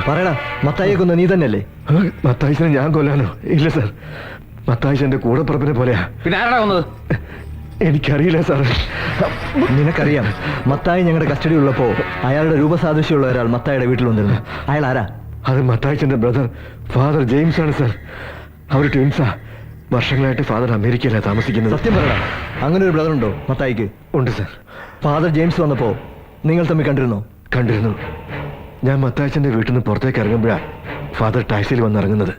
പറയടാ, മത്തായിയെ കൊന്ന നീ തന്നെയല്ലേ? മത്തായിച്ചനെ ഞാൻ കൊല്ലാനോ? ഇല്ല സാർ, മത്തായിച്ചന്റെ കൂടപ്പുറപ്പിനെ പോലെയാ. പിന്നെ ആരാ കൊന്നത്? എനിക്കറിയില്ല സാറേ. നിനക്കറിയാം, മത്തായി ഞങ്ങളുടെ കസ്റ്റഡി ഉള്ളപ്പോ അയാളുടെ രൂപസാദൃശ്യമുള്ള ഒരാൾ മത്തായിയുടെ വീട്ടിൽ വന്നിരുന്നു. അയാൾ ആരാ? അത് മത്തായിച്ചന്റെ ബ്രദർ ഫാദർ ജെയിംസ് ആണ് സാർ. അവർ ട്വിൻസാ. വർഷങ്ങളായിട്ട് ഫാദർ അമേരിക്കയിലാണ് താമസിക്കുന്നത്. സത്യം പറയടാ, അങ്ങനെ ഒരു ബ്രദർ ഉണ്ടോ മത്തായിക്ക്? ഉണ്ട് സാർ. ഫാദർ ജെയിംസ് വന്നപ്പോ നിങ്ങൾ തമ്മിൽ കണ്ടിരുന്നോ? കണ്ടിരുന്നു. ഞാൻ മത്തായിച്ചന്റെ വീട്ടിൽ നിന്ന് പുറത്തേക്ക് ഇറങ്ങുമ്പോഴാണ് ഫാദർ ടാക്സിയിൽ വന്നിറങ്ങുന്നത്.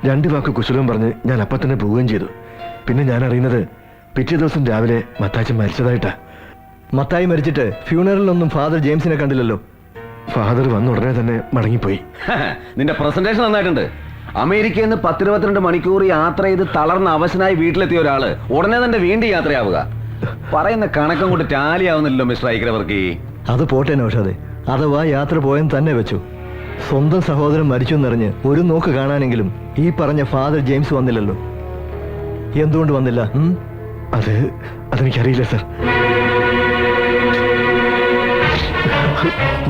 2 വാക്ക് കുശലവും പറഞ്ഞ് ഞാൻ അപ്പം തന്നെ പോവുകയും ചെയ്തു. പിന്നെ ഞാൻ അറിയുന്നത് പിറ്റേ ദിവസം രാവിലെ മത്തായിച്ചൻ മരിച്ചതായിട്ടാ. മത്തായി മരിച്ചിട്ട് ഫ്യൂണറലിലൊന്നും ഫാദർ ജെയിംസിനെ കണ്ടില്ലല്ലോ. ഫാദർ വന്ന ഉടനെ തന്നെ മടങ്ങിപ്പോയി. നിന്റെ പ്രസന്റേഷൻ നന്നായിട്ടുണ്ട്. അമേരിക്കയിൽ നിന്ന് 10-22 മണിക്കൂർ യാത്ര ചെയ്ത് തളർന്ന അവശനായി വീട്ടിലെത്തിയ ഒരാള് ഉടനെ തന്നെ വീണ്ടും യാത്രയാവുക. പറയുന്ന കണക്കം കൊണ്ട് ടാലിയാവുന്നില്ലല്ലോ മിസ്റ്റർ ഐക്യവർക്കി. അത് പോട്ടെ നൗഷാദേ, അഥവാ യാത്ര പോയെന്ന് തന്നെ വെച്ചു. സ്വന്തം സഹോദരൻ മരിച്ചു എന്നറിഞ്ഞ് ഒരു നോക്ക് കാണാനെങ്കിലും ഈ പറഞ്ഞ ഫാദർ ജെയിംസ് വന്നില്ലല്ലോ. എന്തുകൊണ്ട് വന്നില്ല? അതെനിക്കറിയില്ല സാർ.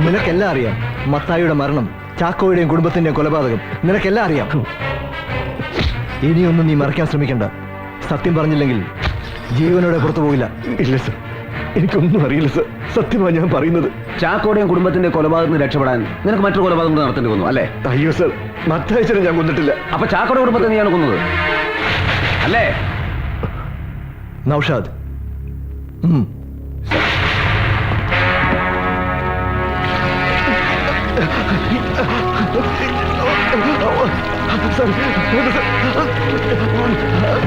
നിനക്കെല്ലാം അറിയാം. മത്തായിയുടെ മരണം, ചാക്കോയുടെയും കുടുംബത്തിന്റെയും കൊലപാതകം നിനക്കെല്ലാം അറിയാം. ഇനിയൊന്നും നീ മറയ്ക്കാൻ ശ്രമിക്കണ്ട. സത്യം പറഞ്ഞില്ലെങ്കിൽ ജീവനോടെ പുറത്തു പോകില്ല. ഇല്ല സാർ, എനിക്കൊന്നും അറിയില്ല സാർ. സത്യമാണ് ഞാൻ പറയുന്നത്. ചാക്കോടെയും കുടുംബത്തിന്റെ കൊലപാതകത്തിന് രക്ഷപ്പെടാൻ നിനക്ക് മറ്റൊരു കൊലപാതകം കൂടെ നടത്തേണ്ടി വന്നു അല്ലേ? അയ്യോ സാർ, മത്തായിച്ചനെ ഞാൻ കൊന്നിട്ടില്ല. അപ്പൊ ചാക്കോടെ കുടുംബത്തെ നീയാണ് കൊന്നത് അല്ലേ? നൗഷാദ്,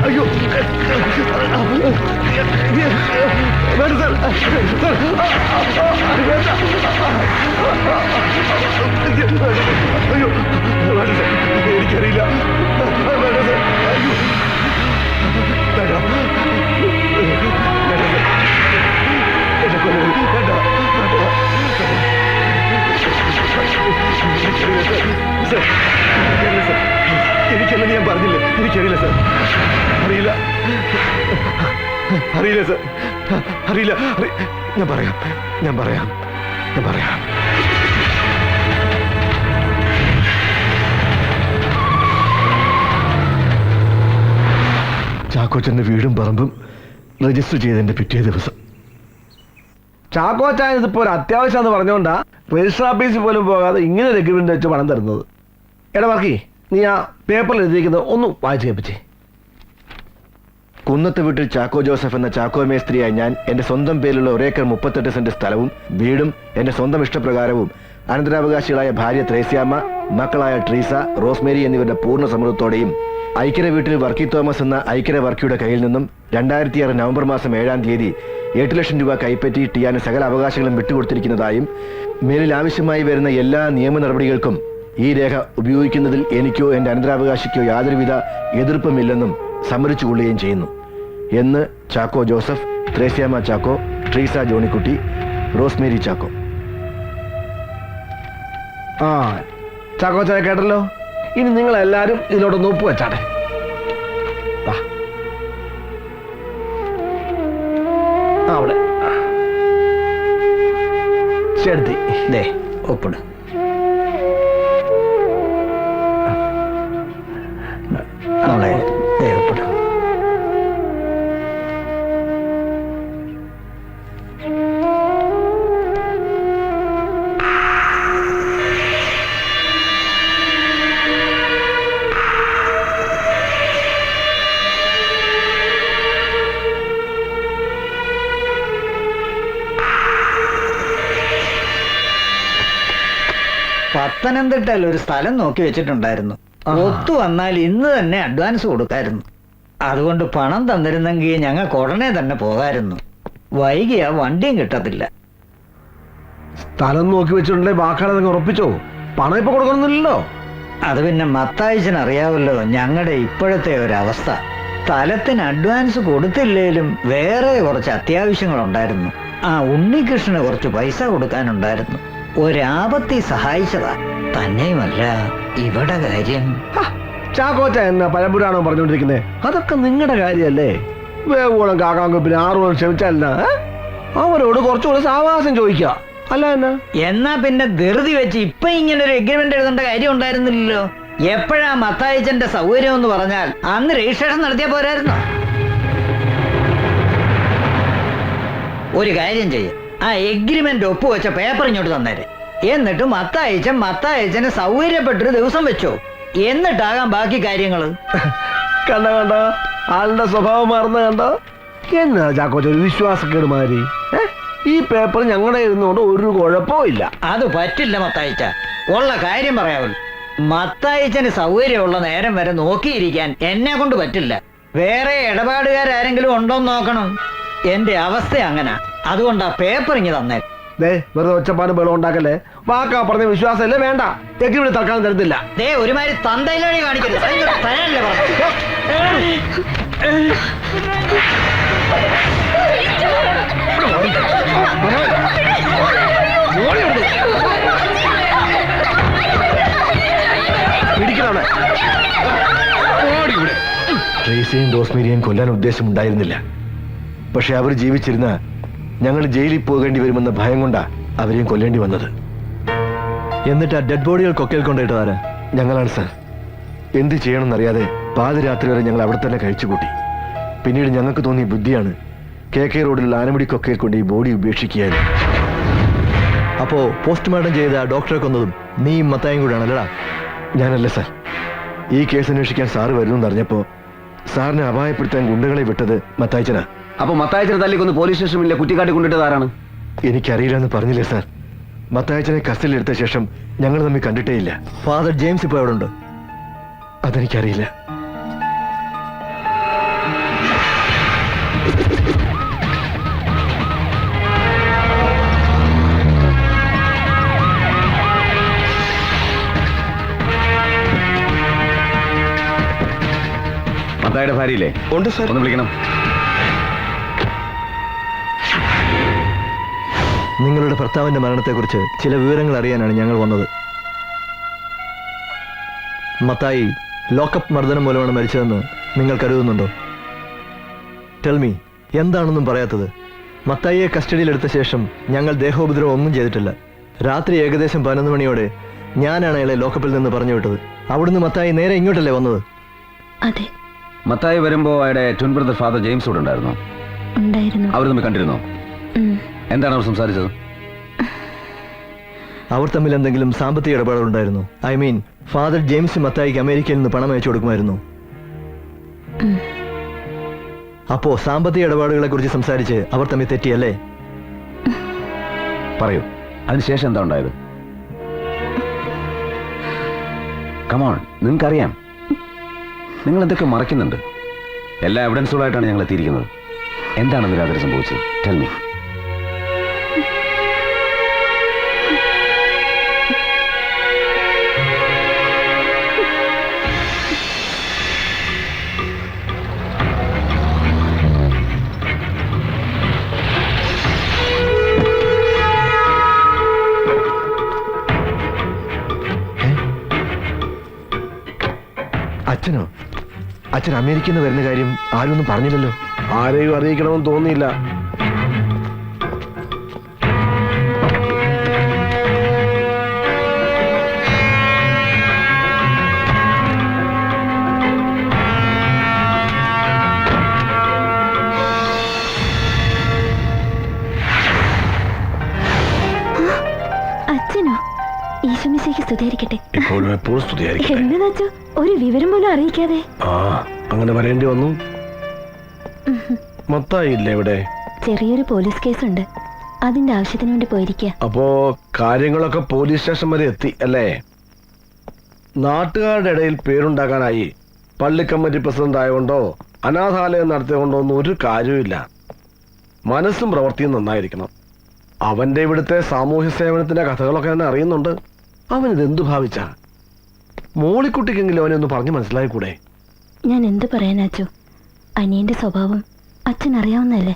അയ്യോ എനിക്കറിയില്ല. എനിക്കല്ല, ഞാൻ പറഞ്ഞില്ലേ, എനിക്കറിയില്ല സാർ. അറിയില്ല സാർ, അറിയില്ല. ഞാൻ പറയാം. ചാക്കോച്ചന്റെ വീടും പറമ്പും രജിസ്റ്റർ ചെയ്തതിന്റെ പിറ്റേ ദിവസം. ചാക്കോച്ചാൻ ഇതിപ്പോ ഒരു അത്യാവശ്യം എന്ന് പറഞ്ഞുകൊണ്ടാ രജിസ്റ്റർ ഓഫീസിൽ പോലും പോകാതെ ഇങ്ങനെ ഒരു എഗ്രിമെന്റ് വെച്ച് പണം തരുന്നത്. എടാ വർക്കി, നീ ആ പേപ്പറിൽ എഴുതിയിരിക്കുന്നത് ഒന്ന് വായിച്ചു കേൾപ്പിച്ചേ. കുന്നത്ത് വീട്ടിൽ ചാക്കോ ജോസഫ് എന്ന ചാക്കോ മേസ്ത്രിയായി ഞാൻ എന്റെ സ്വന്തം പേരിലുള്ള 1 ഏക്കർ 38 സെന്റ് സ്ഥലവും വീടും എന്റെ സ്വന്തം ഇഷ്ടപ്രകാരവും അനന്തരാവകാശികളായ ഭാര്യ ത്രേസ്യാമ്മ, മക്കളായ ട്രീസ, റോസ്മേരി എന്നിവരുടെ പൂർണ്ണ സമ്മതത്തോടെയും ഐക്യര വീട്ടിൽ വർക്കി തോമസ് എന്ന ഐക്യര വർക്കിയുടെ കയ്യിൽ നിന്നും 2006 നവംബർ മാസം 7-ാം തീയതി 8 ലക്ഷം രൂപ കൈപ്പറ്റി ടിയാന് സകല അവകാശങ്ങളും വിട്ടുകൊടുത്തിരിക്കുന്നതായും മേലിൽ ആവശ്യമായി വരുന്ന എല്ലാ നിയമ നടപടികൾക്കും ഈ രേഖ ഉപയോഗിക്കുന്നതിൽ എനിക്കോ എന്റെ അനന്തരാവകാശിക്കോ യാതൊരുവിധ എതിർപ്പുമില്ലെന്നും സമ്മതിച്ചുകൊള്ളുകയും ചെയ്യുന്നു എന്ന് ചാക്കോ ജോസഫ്, ത്രേസ്യാമ്മ ചാക്കോ, ട്രീസ ജോണിക്കുട്ടി, റോസ്മേരി ചാക്കോ. ചാക്കോച്ചായ കേട്ടല്ലോ. ഇനി നിങ്ങളെല്ലാരും ഇതിനോടൊന്ന് ഒപ്പ് വെച്ചാട്ടെ. അവിടെ ചെടുത്തി ദേ ഒപ്പിട്. ഒപ്പിട്. പത്തനംതിട്ടയിൽ ഒരു സ്ഥലം നോക്കി വെച്ചിട്ടുണ്ടായിരുന്നു. ഒത്തു വന്നാൽ ഇന്ന് തന്നെ അഡ്വാൻസ് കൊടുക്കായിരുന്നു. അതുകൊണ്ട് പണം തന്നിരുന്നെങ്കിൽ ഞങ്ങൾക്ക് ഉടനെ തന്നെ പോകായിരുന്നു. വൈകിയാ വണ്ടിയും കിട്ടത്തില്ല. സ്ഥലം നോക്കി വെച്ചിട്ടുണ്ടെങ്കിൽ വാക്കാളെ ഉറപ്പിച്ചോ? പണം ഇപ്പൊ കൊടുക്കണമെന്നില്ലല്ലോ. അത് പിന്നെ മത്തായിച്ചന് അറിയാമല്ലോ ഞങ്ങളുടെ ഇപ്പോഴത്തെ ഒരവസ്ഥ. സ്ഥലത്തിന് അഡ്വാൻസ് കൊടുത്തില്ലേലും വേറെ കുറച്ച് അത്യാവശ്യങ്ങളുണ്ടായിരുന്നു. ഉണ്ണികൃഷ്ണന് കുറച്ച് പൈസ കൊടുക്കാനുണ്ടായിരുന്നു. ഒരാപത്തി സഹായിച്ചതാ. തന്നെയുമല്ല ഇവിടെ കാര്യം. ചാക്കോച്ച എന്നാ പഴമ്പുരാണോ പറഞ്ഞുകൊണ്ടിരിക്കുന്നത്? അതൊക്കെ നിങ്ങളുടെ കാര്യല്ലേ. വേവോളം കാക്കാങ്കൊപ്പിന് 6 ക്ഷമിച്ചാലല്ല. അവരോട് കുറച്ചുകൂടെ സാവകാശം ചോദിക്കുക. അല്ല എന്നാ എന്നാ പിന്നെ ധൃതി വെച്ച് ഇപ്പൊ ഇങ്ങനെ ഒരു എഗ്രിമെന്റ് എഴുതേണ്ട കാര്യം ഉണ്ടായിരുന്നില്ലല്ലോ. എപ്പോഴാ മത്തായിച്ചന്റെ സൗകര്യം എന്ന് പറഞ്ഞാൽ അന്ന് രജിസ്ട്രേഷൻ നടത്തിയാ പോരായിരുന്നോ? ഒരു കാര്യം ചെയ്യ, ആ എഗ്രിമെന്റ് ഒപ്പുവെച്ച പേപ്പർ ഇങ്ങോട്ട് തന്നേരെ. എന്നിട്ട് മത്തായിച്ചന് സൗകര്യപ്പെട്ടൊരു ദിവസം വെച്ചോ. എന്നിട്ടാകാം ബാക്കി കാര്യങ്ങള്. കണ്ടോ ആളുടെ സ്വഭാവം മാറുന്ന കണ്ടോ? എന്നാ ചാക്കോച്ച ഒരു വിശ്വാസക്കേട് മാതിരി. ഈ പേപ്പർ ഞങ്ങളുടെ ഇരുന്നുകൊണ്ട് ഒരു കുഴപ്പവും ഇല്ല. അത് പറ്റില്ല മത്തായിച്ച, ഉള്ള കാര്യം പറയാമല്ലോ. മത്തായിച്ചന് സൗകര്യമുള്ള നേരം വരെ നോക്കിയിരിക്കാൻ എന്നെ കൊണ്ട് പറ്റില്ല. വേറെ ഇടപാടുകാരെങ്കിലും ഉണ്ടോന്ന് നോക്കണം. എന്റെ അവസ്ഥ അങ്ങനെ. അതുകൊണ്ട് ആ പേപ്പർ ഇങ്ങ് തന്നെ. വെറുതെ ഒച്ചപ്പാട് ബലം ഉണ്ടാക്കല്ലേ. വാക്കാ പറഞ്ഞ വിശ്വാസമല്ലേ വേണ്ട. എഗ്രിമെന്റ് തൽക്കാലം തരത്തില്ല. ഒരുമാതിരി തന്തയിലൊഴി കാണിക്കരുത്. തരാനല്ലേ പറഞ്ഞു. ട്രേസിയെയും റോസ്മേരിയെയും കൊല്ലാൻ ഉദ്ദേശമുണ്ടായിരുന്നില്ല. പക്ഷെ അവർ ജീവിച്ചിരുന്ന ഞങ്ങൾ ജയിലിൽ പോകേണ്ടി വരുമെന്ന ഭയം കൊണ്ടാ അവരെയും കൊല്ലേണ്ടി വന്നത്. എന്നിട്ട് ആ ഡെഡ് ബോഡികൾ കൊക്കയിൽ കൊണ്ടിട്ടതാരാ? ഞങ്ങളാണ് സാർ. എന്ത് ചെയ്യണമെന്നറിയാതെ പാതിരാത്രി വരെ ഞങ്ങൾ അവിടെ തന്നെ കഴിച്ചുകൂട്ടി. പിന്നീട് ഞങ്ങൾക്ക് തോന്നിയ ബുദ്ധിയാണ് KK റോഡിലുള്ള ആനമുടി കൊക്കയിൽ കൊണ്ട് ഈ ബോഡി ഉപേക്ഷിക്കുകയായിരുന്നു. അപ്പോ പോസ്റ്റ്മോർട്ടം ചെയ്ത ഡോക്ടറെ കൊന്നതും നീയും മത്തായും കൂടെയാണല്ലടാ? ഞാനല്ല സാർ. ഈ കേസ് അന്വേഷിക്കാൻ സാറ് വരുന്നു അറിഞ്ഞപ്പോ സാറിനെ അപായപ്പെടുത്താൻ ഗുണ്ടകളെ വിട്ടത് മത്തായിച്ചനാ. അപ്പൊ മത്തായിച്ചനെ തല്ലിക്കൊന്ന് പോലീസ് സ്റ്റേഷനിലെ കുറ്റിക്കാട്ടി കൊണ്ടിട്ടത് ആരാണ്? എനിക്കറിയില്ല എന്ന് പറഞ്ഞില്ലേ സാർ. മത്തായിച്ചനെ കസ്റ്റഡിയിൽ എടുത്ത ശേഷം ഞങ്ങൾ തമ്മിൽ കണ്ടിട്ടേ ഇല്ല. ഫാദർ ജെയിംസ് ഇപ്പൊ എവിടെ ഉണ്ട്? അതെനിക്കറിയില്ല. മത്തായിയുടെ ഭാര്യയില്ലേ? ഉണ്ട് സാർ. ഒന്ന് വിളിക്കണം. നിങ്ങളുടെ ഭർത്താവിന്റെ മരണത്തെക്കുറിച്ച് ചില വിവരങ്ങൾ അറിയാനാണ് ഞങ്ങൾ വന്നത്. മത്തായി ലോക്കപ്പ് മർദ്ദനം മൂലമാണ് മരിച്ചതെന്ന് നിങ്ങൾ കരുതുന്നുണ്ടോ? ടെൽമി, എന്താണെന്നും പറയാത്തത്? മത്തായിയെ കസ്റ്റഡിയിലെടുത്ത ശേഷം ഞങ്ങൾ ദേഹോപദ്രവം ഒന്നും ചെയ്തിട്ടില്ല. രാത്രി ഏകദേശം 11 മണിയോടെ ഞാനാണ് അയാളെ ലോക്കപ്പിൽ നിന്ന് പറഞ്ഞു വിട്ടത്. അവിടുന്ന് മത്തായി നേരെ ഇങ്ങോട്ടല്ലേ വന്നത്? അതെ. മത്തായി വരുമ്പോ അയാളുടെ ട്വിൻ ബ്രദർ ഫാദർ ജെയിംസ് കൂടെ ഉണ്ടായിരുന്നോ? ഉണ്ടായിരുന്നു. അവർ തമ്മിൽ കണ്ടിരുന്നോ? എന്താണ് അവർ സംസാരിച്ചത്? അവർ തമ്മിൽ എന്തെങ്കിലും സാമ്പത്തിക ഇടപാടുണ്ടായിരുന്നു? ഐ മീൻ, ഫാദർ ജെയിംസ് മത്തായിക്ക് അമേരിക്കയിൽ നിന്ന് പണം അയച്ചു കൊടുക്കുമായിരുന്നു. അപ്പോ സാമ്പത്തിക ഇടപാടുകളെ കുറിച്ച് സംസാരിച്ച് അവർ തമ്മിൽ തെറ്റിയല്ലേ? പറയൂ, അതിനുശേഷം എന്താ ഉണ്ടായത്? കമോൺ, നിങ്ങൾക്കറിയാം. നിങ്ങൾ എന്തൊക്കെ മറയ്ക്കുന്നുണ്ട്. എല്ലാ എവിഡൻസുകളായിട്ടാണ് ഞങ്ങൾ എത്തിയിരിക്കുന്നത്. എന്താണ് ഇന്ന് രാത്രി സംഭവിച്ചത്? Tell me. അച്ഛനോ? അച്ഛൻ അമേരിക്കയിൽ നിന്ന് വരുന്ന കാര്യം ആരൊന്നും പറഞ്ഞില്ലല്ലോ. ആരെയും അറിയിക്കണമെന്ന് തോന്നിയില്ല. അച്ഛനോ? ഈശോമിശിഹായ്ക്ക് സ്തുതിയായിരിക്കട്ടെ. ഇപ്പോഴും എപ്പോഴും സ്തുതിയായിരിക്കട്ടെ. എന്താ അച്ഛോ, ഒരു വിവരം പോലും അറിയിക്കാതെ? അങ്ങനെ വരേണ്ടി വന്നു. മത്തായി ഇല്ലേ ഇവിടെ? ചെറിയൊരു പോലീസ് കേസുണ്ട്, അതിന്റെ ആവശ്യത്തിന് വേണ്ടി പോയിരിക്കുക. അപ്പോ കാര്യങ്ങളൊക്കെ പോലീസ് സ്റ്റേഷൻ വരെ എത്തി അല്ലേ? നാട്ടുകാരുടെ ഇടയിൽ പേരുണ്ടാക്കാനായി പള്ളി കമ്മിറ്റി പ്രസിഡന്റ് ആയതുകൊണ്ടോ അനാഥാലയം നടത്തിയതുകൊണ്ടോ ഒന്നും ഒരു കാര്യവുമില്ല. മനസ്സും പ്രവൃത്തിയും നന്നായിരിക്കണം. അവന്റെ ഇവിടുത്തെ സാമൂഹ്യ സേവനത്തിന്റെ കഥകളൊക്കെ തന്നെ അറിയുന്നുണ്ട്. അവനിതെന്തു ഭാവിച്ച? മോളിക്കുട്ടിക്കെങ്കിലും അവനെ ഒന്ന് പറഞ്ഞു മനസ്സിലായിക്കൂടെ? ഞാൻ എന്ത് പറയാനാച്ചോ, അനിയന്റെ സ്വഭാവം അച്ഛൻ അറിയാവുന്നല്ലേ.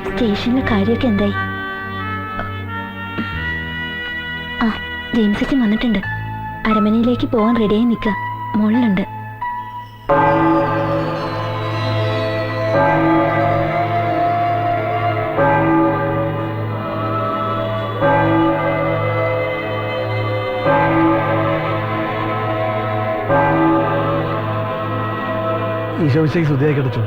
സ്റ്റേഷനിലെ കാര്യമൊക്കെ എന്തായി? ജെയിംസ് അച്ഛൻ വന്നിട്ടുണ്ട്. അരമനയിലേക്ക് പോകാൻ റെഡിയായി നിൽക്കുക. മുകളിലുണ്ട്. ഈശോമിശിഹായ്ക്ക് സ്തുതിയായി കിടച്ചു.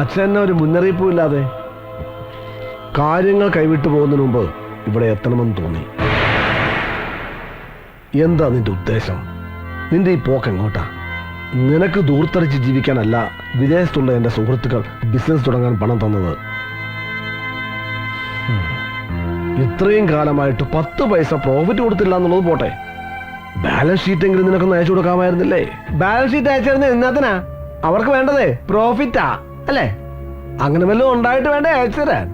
അച്ഛൻ ഒരു മുന്നറിയിപ്പും ഇല്ലാതെ കാര്യങ്ങൾ കൈവിട്ടു പോകുന്നതിന് മുമ്പ് ഇവിടെ എത്തണമെന്ന് തോന്നി. എന്താ നിന്റെ ഉദ്ദേശം? നിന്റെ ഈ പോക്ക് എങ്ങോട്ടാ? നിനക്ക് ദൂർത്തടിച്ച് ജീവിക്കാനല്ല വിദേശത്തുള്ള എന്റെ സുഹൃത്തുക്കൾ ബിസിനസ് തുടങ്ങാൻ പണം തന്നത്. ഇത്രയും കാലമായിട്ട് 10 പൈസ പ്രോഫിറ്റ് കൊടുത്തില്ല എന്നുള്ളത് പോട്ടെ, ബാലൻസ് ഷീറ്റ് എങ്കിലും നിനക്കൊന്ന് അയച്ചു കൊടുക്കാമായിരുന്നില്ലേ? Balance sheet അയച്ചിരുന്ന എന്നാത്തിനാ? അവർക്ക് വേണ്ടതേ പ്രോഫിറ്റാ അല്ലേ? അങ്ങനെ വല്ലതും ഉണ്ടായിട്ട് വേണ്ടേ അയച്ചു തരാൻ?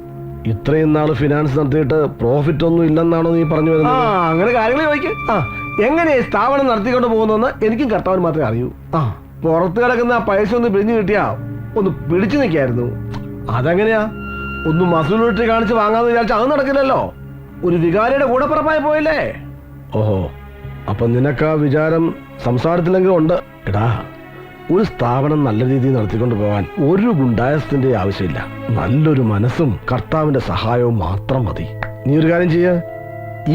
ഇത്രയും നാള് ഫിനാൻസ് നടത്തിയിട്ട് പ്രോഫിറ്റ് ഒന്നും ഇല്ലെന്നാണോ നീ പറഞ്ഞു വരുന്നത്? അങ്ങനെ കാര്യങ്ങൾ ചോദിക്കും. എങ്ങനെ സ്ഥാപനം നടത്തിക്കൊണ്ട് പോകുന്നെന്ന് എനിക്കും കർത്താവിന് മാത്രമേ അറിയൂ. പുറത്ത് കിടക്കുന്ന ആ പൈസ ഒന്ന് പിടിഞ്ഞു കിട്ടിയാ ഒന്ന് പിടിച്ചു നിൽക്കായിരുന്നു. അതെങ്ങനെയാ? ഒന്ന് മസൂലിറ്റി കാണിച്ച് വാങ്ങാന്ന് വിചാരിച്ചാൽ അത് നടക്കില്ലല്ലോ. ഒരു വികാരിയുടെ കൂടെ പുറപ്പായി പോയില്ലേ? ഓഹോ, അപ്പൊ നിനക്ക് ആ വിചാരം സംസാരത്തിലെങ്കിലും ഉണ്ട്. എടാ, ഒരു സ്ഥാപനം നല്ല രീതിയിൽ നടത്തിക്കൊണ്ട് പോകാൻ ഒരു ഗുണ്ടായസത്തിന്റെ ആവശ്യമില്ല. നല്ലൊരു മനസ്സും കർത്താവിന്റെ സഹായവും മാത്രം മതി. നീ ഒരു കാര്യം ചെയ്യ,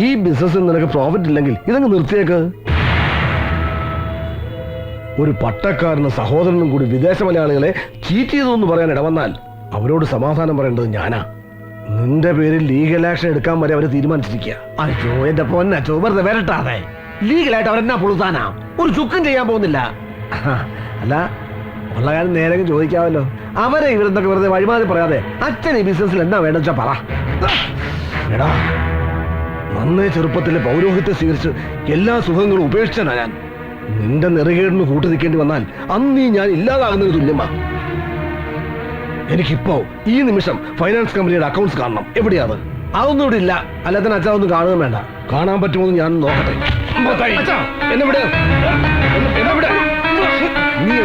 ഈ ബിസിനസ്സിൽ നിനക്ക് പ്രോഫിറ്റ് ഇല്ലെങ്കിൽ ഇതങ്ങ് നിർത്തിയേക്ക്. ഒരു പട്ടക്കാരനും സഹോദരനും കൂടി വിദേശ മലയാളികളെ ചീറ്റ് ചെയ്തു എന്ന് പറയാൻ ഇടവന്നാൽ അവരോട് സമാധാനം പറയേണ്ടത് ഞാനാ. നിന്റെ പേരിൽ ലീഗൽ ആക്ഷൻ എടുക്കാൻ വരെ അവര് തീരുമാനിച്ചിരിക്കുക. അയ്യോ എന്റെ പൊന്നച്ചോ, വെറുതെ വരട്ടാതെ. ലീഗലായിട്ട് അവരെന്നാ പൊളുത്താനാ? ഒരു ചുക്കും ചെയ്യാൻ പോകുന്നില്ല. അല്ല, ഉള്ള കാര്യം നേരെ ചോദിക്കാമല്ലോ. അവരെ ഇവരെന്തൊക്കെ വെറുതെ വഴിമാറി പറയാതെ അച്ഛൻ ഈ ബിസിനസ്സിൽ എന്നാ വേണ്ടെന്ന് വെച്ചാ പറ. എടാ, നന്നേ ചെറുപ്പത്തിലെ പൗരോഹിത്യം സ്വീകരിച്ച് എല്ലാ സുഖങ്ങളും ഉപേക്ഷിച്ചാ ഞാൻ. നിന്റെ നെറുകേടിന് കൂട്ടു നിൽക്കേണ്ടി വന്നാൽ അന്ന് ഞാൻ ഇല്ലാതാകുന്നതിന് തുല്യമാ. എനിക്കിപ്പോ ഈ നിമിഷം ഫൈനാൻസ് കമ്പനിയുടെ അക്കൗണ്ട്സ് കാണണം. എവിടെയാണ്? അതൊന്നും ഇവിടെ ഇല്ല. അല്ലാതെ അച്ഛാ ഒന്നും കാണുകയും വേണ്ട. കാണാൻ പറ്റുമോ ഞാൻ നോക്കട്ടെ. എന്നെ വിട്. നീ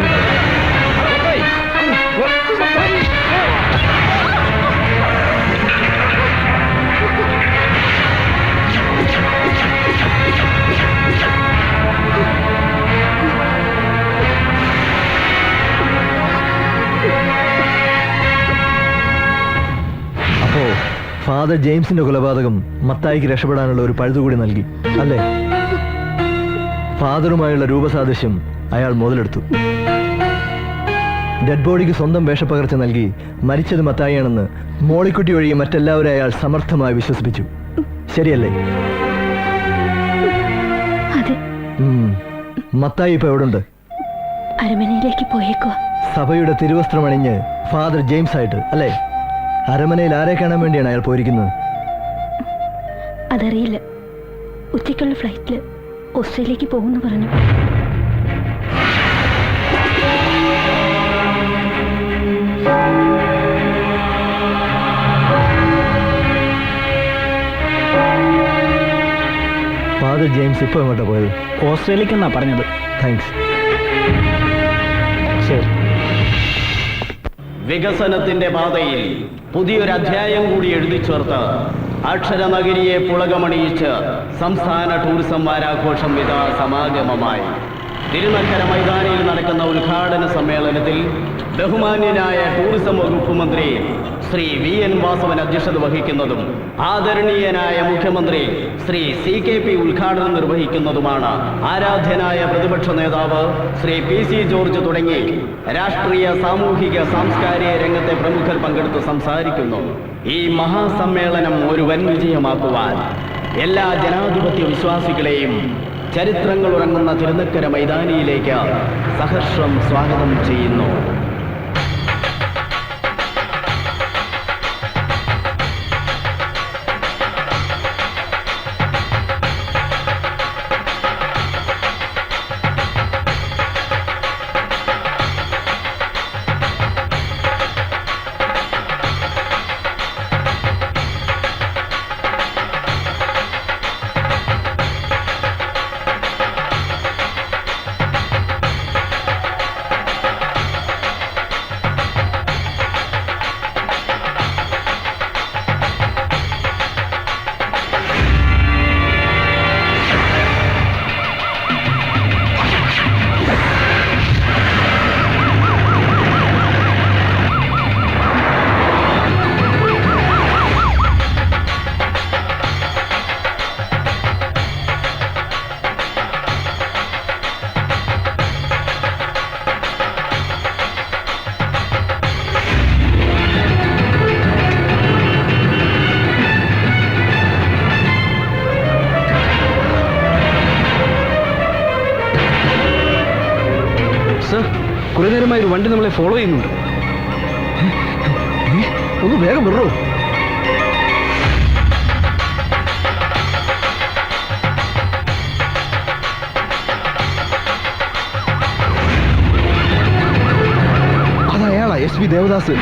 അപ്പോ ഫാദർ ജെയിംസിന്റെ കൊലപാതകം മത്തായിക്ക് രക്ഷപ്പെടാനുള്ള ഒരു പഴുതുകൂടി നൽകി അല്ലേ? ഫാദറുമായുള്ള രൂപസാദൃശ്യം അയാൾ മുതലെടുത്തു. ഡെഡ് ബോഡിക്ക് സ്വന്തം വേഷപ്പകർച്ച നൽകി മരിച്ചത് മത്തായിയാണെന്ന് മോളിക്കുട്ടി ഒഴികെ മറ്റെല്ലാവരും അയാൾ സമർത്ഥമായി വിശ്വസിപ്പിച്ചു. ശരിയല്ലേ? അതെ. മത്തായി ഇപ്പൊ എവിടുണ്ട്? അരമനയിലേക്ക് പോയേക്കുവാ. സഭയുടെ തിരുവസ്ത്രമണിഞ്ഞ് ഫാദർ ജെയിംസ് ആയിട്ട് അല്ലേ? അരമനയിൽ ആരെ കാണാൻ വേണ്ടിയാണ് അയാൾ പോയിരിക്കുന്നത്? അതറിയില്ല. ഉച്ചയ്ക്കുള്ള ഫ്ലൈറ്റില് ഓസ്ട്രേലിയക്ക് പോകുന്നു പറഞ്ഞു. ഫാദർ ജെയിംസ് ഇപ്പൊ എങ്ങോട്ടാ പോയത്? ഓസ്ട്രേലിയക്കെന്നാ പറഞ്ഞത്. താങ്ക്സ്. ശരി. വികസനത്തിന്റെ പാതയിൽ പുതിയൊരു അധ്യായം കൂടി എഴുതി ചേർത്ത് അക്ഷരനഗരിയെ പുളകമണിയിച്ച് സംസ്ഥാന ടൂറിസം വാരാഘോഷം ഇതാ സമാഗമമായി. തിരുനക്കര മൈതാനിയിൽ നടക്കുന്ന ഉദ്ഘാടന സമ്മേളനത്തിൽ ബഹുമാന്യനായ ടൂറിസം വകുപ്പ് മന്ത്രി ശ്രീ VN വാസവൻ അധ്യക്ഷത വഹിക്കുന്നതും ആദരണീയനായ മുഖ്യമന്ത്രി ശ്രീ CKP ഉദ്ഘാടനം നിർവഹിക്കുന്നതുമാണ്. ആരാധ്യനായ പ്രതിപക്ഷ നേതാവ് ശ്രീ PC ജോർജ് തുടങ്ങി രാഷ്ട്രീയ, സാമൂഹിക, സാംസ്കാരിക രംഗത്തെ പ്രമുഖർ പങ്കെടുത്ത് സംസാരിക്കുന്നു. ഈ മഹാസമ്മേളനം ഒരു വൻ വിജയമാക്കുവാൻ എല്ലാ ജനാധിപത്യ വിശ്വാസികളെയും ചരിത്രങ്ങൾ ഉറങ്ങുന്ന തിരുനക്കര മൈതാനിയിലേക്ക് സഹർഷം സ്വാഗതം ചെയ്യുന്നു. കുറെ നേരമായി ഒരു വണ്ടി നമ്മളെ ഫോളോ ചെയ്യുന്നുണ്ട്. ഒന്ന് വേഗം വിടറോ. അതയാളാ SP ദേവദാസ്.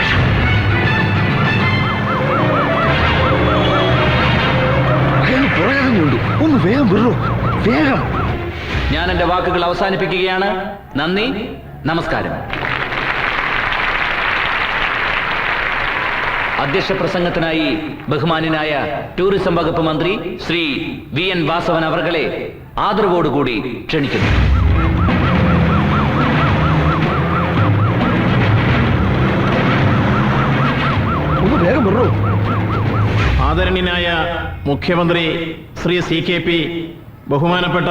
അയാൾ പുറകെയുണ്ട്. ഒന്ന് വേഗം വിടറോ, വേഗം. ഞാൻ എൻ്റെ വാക്കുകൾ അവസാനിപ്പിക്കുകയാണ്. നന്ദി, നമസ്കാരം. അധ്യക്ഷ പ്രസംഗത്തിനായി ബഹുമാന്യനായ ടൂറിസം വകുപ്പ് മന്ത്രി ശ്രീ VN വാസവൻ അവർകളെ ആദരവോടുകൂടി ക്ഷണിക്കുന്നു. ഒന്ന് വേഗം വിടറോ. ആദരണീയനായ മുഖ്യമന്ത്രി ശ്രീ CKP, ബഹുമാനപ്പെട്ട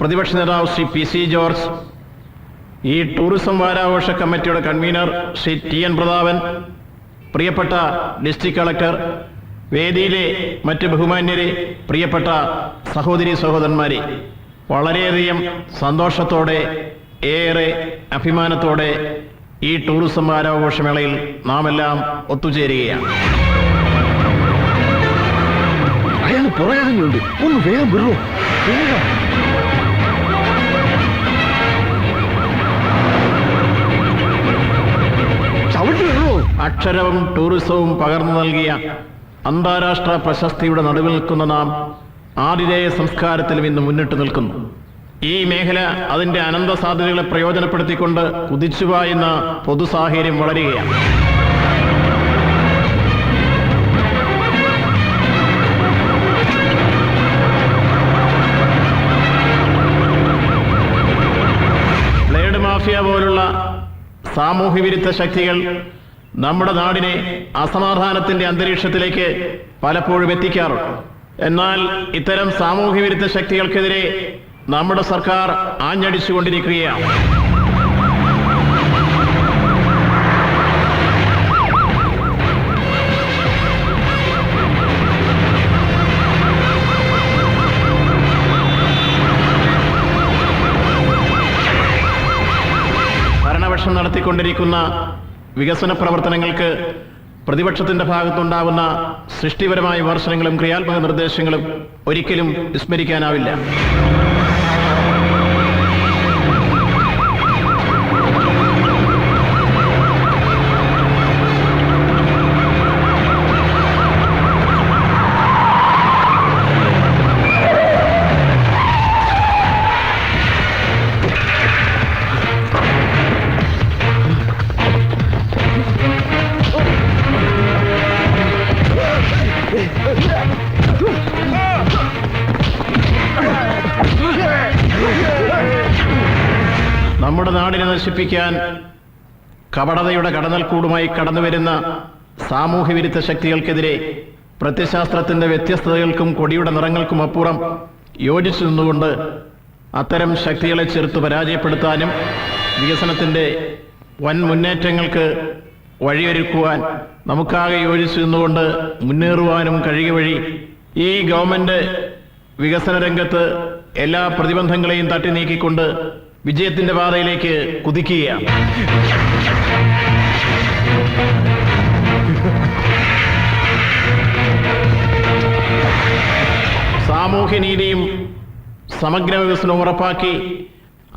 പ്രതിപക്ഷ നേതാവ് ശ്രീ PC ജോർജ്, ഈ ടൂറിസം വാരാഘോഷ കമ്മിറ്റിയുടെ കൺവീനർ ശ്രീ TN പ്രതാപൻ, പ്രിയപ്പെട്ട ഡിസ്ട്രിക്ട് കളക്ടർ, വേദിയിലെ മറ്റ് ബഹുമാന്യരെ, പ്രിയപ്പെട്ട സഹോദരി സഹോദരന്മാരെ, വളരെയധികം സന്തോഷത്തോടെ, ഏറെ അഭിമാനത്തോടെ ഈ ടൂറിസം വാരാഘോഷമേളയിൽ നാം എല്ലാം ഒത്തുചേരുകയാണ്. അയാൾ പുറകെയുണ്ട്. ഒന്ന് വേഗം വിടറോ, വേഗം. ചവിട്ടി വിടറോ. അക്ഷരവും ടൂറിസവും പകർന്നു നൽകിയ അന്താരാഷ്ട്ര പ്രശസ്തിയുടെ നടുവിൽ നിൽക്കുന്ന നാം ആതിഥേയ സംസ്കാരത്തിലും ഇന്ന് മുന്നിട്ട് നിൽക്കുന്നു. ഈ മേഖല അതിന്റെ അനന്ത സാധ്യതകളെ പ്രയോജനപ്പെടുത്തിക്കൊണ്ട് കുതിച്ചുപായുന്ന പൊതുസാഹചര്യം വളരുകയാണ്. ബ്ലേഡ് മാഫിയ പോലുള്ള സാമൂഹ്യ വിരുദ്ധ ശക്തികൾ നമ്മുടെ നാടിനെ അസമാധാനത്തിന്റെ അന്തരീക്ഷത്തിലേക്ക് പലപ്പോഴും എത്തിക്കാറുണ്ട്. എന്നാൽ ഇത്തരം സാമൂഹ്യ വിരുദ്ധ ശക്തികൾക്കെതിരെ നമ്മുടെ സർക്കാർ ആഞ്ഞടിച്ചുകൊണ്ടിരിക്കുകയാണ്. ഭരണപക്ഷം നടത്തിക്കൊണ്ടിരിക്കുന്ന വികസന പ്രവർത്തനങ്ങൾക്ക് പ്രതിപക്ഷത്തിന്റെ ഭാഗത്തുണ്ടാവുന്ന സൃഷ്ടിപരമായ വിമർശനങ്ങളും ക്രിയാത്മക നിർദ്ദേശങ്ങളും ഒരിക്കലും വിസ്മരിക്കാനാവില്ല. നമ്മുടെ നാടിനെ നശിപ്പിക്കാൻ കപടതയുടെ കടന്നൽക്കൂടുമായി കടന്നുവരുന്ന സാമൂഹ്യ വിരുദ്ധ ശക്തികൾക്കെതിരെ പ്രത്യശാസ്ത്രത്തിന്റെ വ്യത്യസ്തതകൾക്കും കൊടിയുടെ നിറങ്ങൾക്കും അപ്പുറം യോജിച്ചു നിന്നുകൊണ്ട് അത്തരം ശക്തികളെ ചെറുത്ത് പരാജയപ്പെടുത്താനും വികസനത്തിന്റെ വൻ മുന്നേറ്റങ്ങൾക്ക് വഴിയൊരുക്കുവാൻ നമുക്കാകെ യോജിച്ചു നിന്നുകൊണ്ട് മുന്നേറുവാനും കഴിയുക വഴി ഈ ഗവൺമെന്റ് വികസന രംഗത്ത് എല്ലാ പ്രതിബന്ധങ്ങളെയും തട്ടി നീക്കിക്കൊണ്ട് വിജയത്തിന്റെ പാതയിലേക്ക് കുതിക്കുകയാണ്. സാമൂഹ്യനീതിയും സമഗ്ര വികസനവും ഉറപ്പാക്കി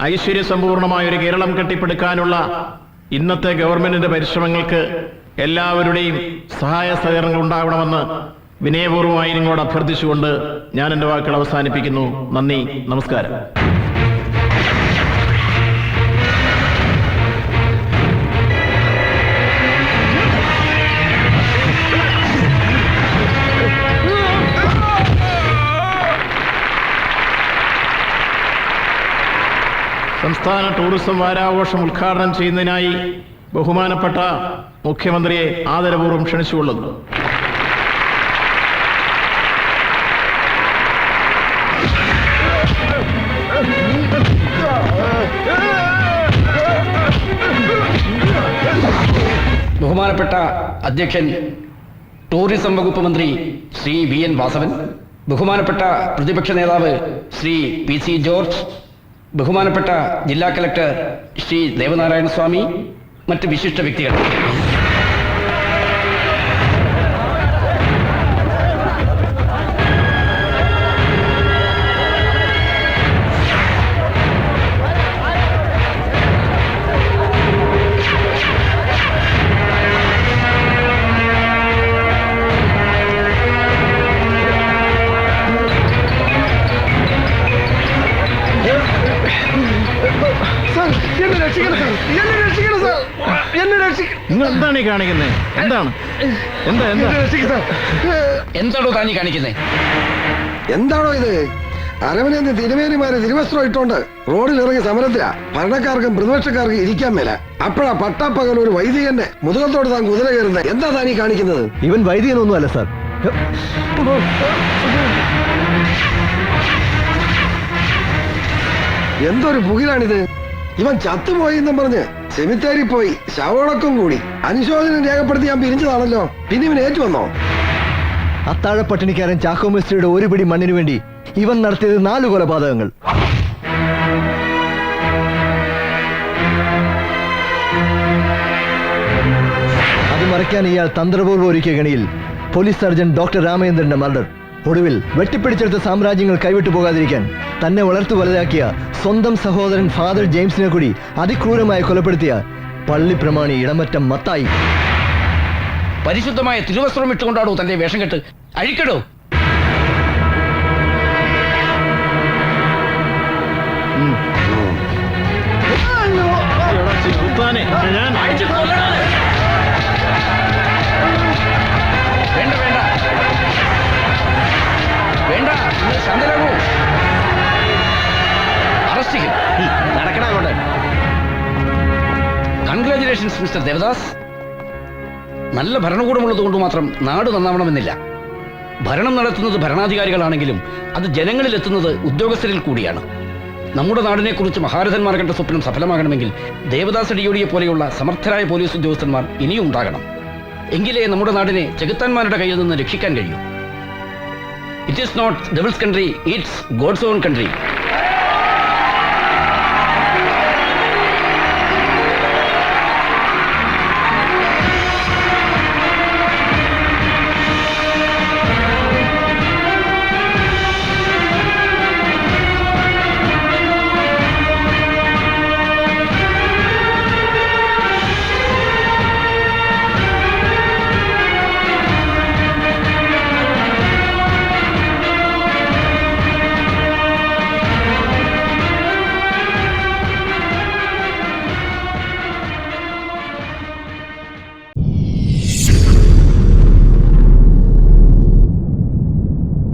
ഐശ്വര്യസമ്പൂർണമായ ഒരു കേരളം കെട്ടിപ്പടുക്കാനുള്ള ഇന്നത്തെ ഗവൺമെന്റിന്റെ പരിശ്രമങ്ങൾക്ക് എല്ലാവരുടെയും സഹായ സഹകരണങ്ങൾ ഉണ്ടാവണമെന്ന് വിനയപൂർവ്വമായി നിങ്ങളോട് അഭ്യർത്ഥിച്ചുകൊണ്ട് ഞാൻ എൻ്റെ വാക്കുകൾ അവസാനിപ്പിക്കുന്നു. നന്ദി, നമസ്കാരം. സംസ്ഥാന ടൂറിസം വാരാഘോഷം ഉദ്ഘാടനം ചെയ്യുന്നതിനായി ബഹുമാനപ്പെട്ട മുഖ്യമന്ത്രിയെ ആദരപൂർവ്വം ക്ഷണിച്ചുകൊള്ളുന്നു. ബഹുമാനപ്പെട്ട അധ്യക്ഷൻ ടൂറിസം വകുപ്പ് മന്ത്രി ശ്രീ VN വാസവൻ, ബഹുമാനപ്പെട്ട പ്രതിപക്ഷ നേതാവ് ശ്രീ PC ജോർജ്, ബഹുമാനപ്പെട്ട ജില്ലാ കലക്ടർ ശ്രീ ദേവനാരായണ സ്വാമി, മറ്റ് വിശിഷ്ട വ്യക്തികൾ. നിങ്ങൾ എന്താണ് ഈ കാണിക്കുന്നത്? എന്താണ് എന്താ എന്താ എന്താണോ താഞ്ഞി കാണിക്കുന്നത്? എന്താണോ ഇത്? അരവനെന്ന് തിരുമേനിമാരെ തിരുവസ്ത്രം ഇട്ടോണ്ട് റോഡിൽ ഇറങ്ങി സമരത്തിലാ. ഭരണക്കാർക്കും പ്രതിപക്ഷക്കാർക്കും ഇരിക്കാൻ മേല. അപ്പോഴാ പട്ടാപ്പകൽ ഒരു വൈദികന്റെ മുതുകത്തോട് താൻ കുതിര കയറുന്നത്. എന്താ താനീ കാണിക്കുന്നത്? ഇവൻ വൈദികനൊന്നും അല്ല സാർ. എന്തൊരു പുകിലാണിത്? ഇവൻ ചത്തുപോയി എന്നും പറഞ്ഞ് സെമിത്തേരി പോയി ശവടക്കം കൂടി അനുശോചനം രേഖപ്പെടുത്തി ഞാൻ പിരിഞ്ഞതാണല്ലോ. പിന്നെ ഇവൻ ഏറ്റുവന്നോ? അത്താഴ പട്ടിണിക്കാരൻ ചാക്കോ മേസ്ത്രിയുടെ ഒരു പിടി മണ്ണിനു വേണ്ടി ഇവൻ നടത്തിയത് 4 കൊലപാതകങ്ങൾ. അത് മറയ്ക്കാൻ ഇയാൾ തന്ത്രപൂർവ്വം ഒരുക്കിയ ഗണിയിൽ പോലീസ് സർജൻ ഡോക്ടർ രാമേന്ദ്രന്റെ മർഡർ. ഒടുവിൽ വെട്ടിപ്പിടിച്ചെടുത്ത സാമ്രാജ്യങ്ങൾ കൈവിട്ടു പോകാതിരിക്കാൻ തന്നെ വളർത്തു വലുതാക്കിയ സ്വന്തം സഹോദരൻ ഫാദർ ജെയിംസിനെ കൂടി അതിക്രൂരമായി കൊലപ്പെടുത്തിയ പള്ളി പ്രമാണി ഇടമറ്റം മത്തായി. പരിശുദ്ധമായ തിരുവസ്ത്രം ഇട്ടുകൊണ്ടാടോ തന്റെ വേഷം കെട്ട്? അഴിക്കടോ. വേണ്ട വേണ്ട വേണ്ട, ശാന്തരാകൂ. അറസ്റ്റ് ചെയ്യും. നടക്കണ അങ്ങോട്ട്. Congratulations Mister Devadas. നല്ല ഭരണകൂടമുള്ളത് കൊണ്ട് മാത്രം നാട് നന്നാവണമെന്നില്ല. ഭരണം നടത്തുന്നത് ഭരണാധികാരികളാണെങ്കിലും അത് ജനങ്ങളിൽ എത്തുന്നത് ഉദ്യോഗസ്ഥരിൽ കൂടിയാണ്. നമ്മുടെ നാടിനെ കുറിച്ച് മഹാരഥന്മാർ കണ്ട സ്വപ്നം സഫലമാകണമെങ്കിൽ ദേവദാസ് ഡിയോഡിയെ പോലെയുള്ള സമർത്ഥരായ പോലീസ് ഉദ്യോഗസ്ഥന്മാർ ഇനിയും ഉണ്ടാകണം. എങ്കിലേ നമ്മുടെ നാടിനെ ചെകുത്താന്മാരുടെ കയ്യിൽ നിന്ന് രക്ഷിക്കാൻ കഴിയൂ. It is not devil's country, it's God's own country.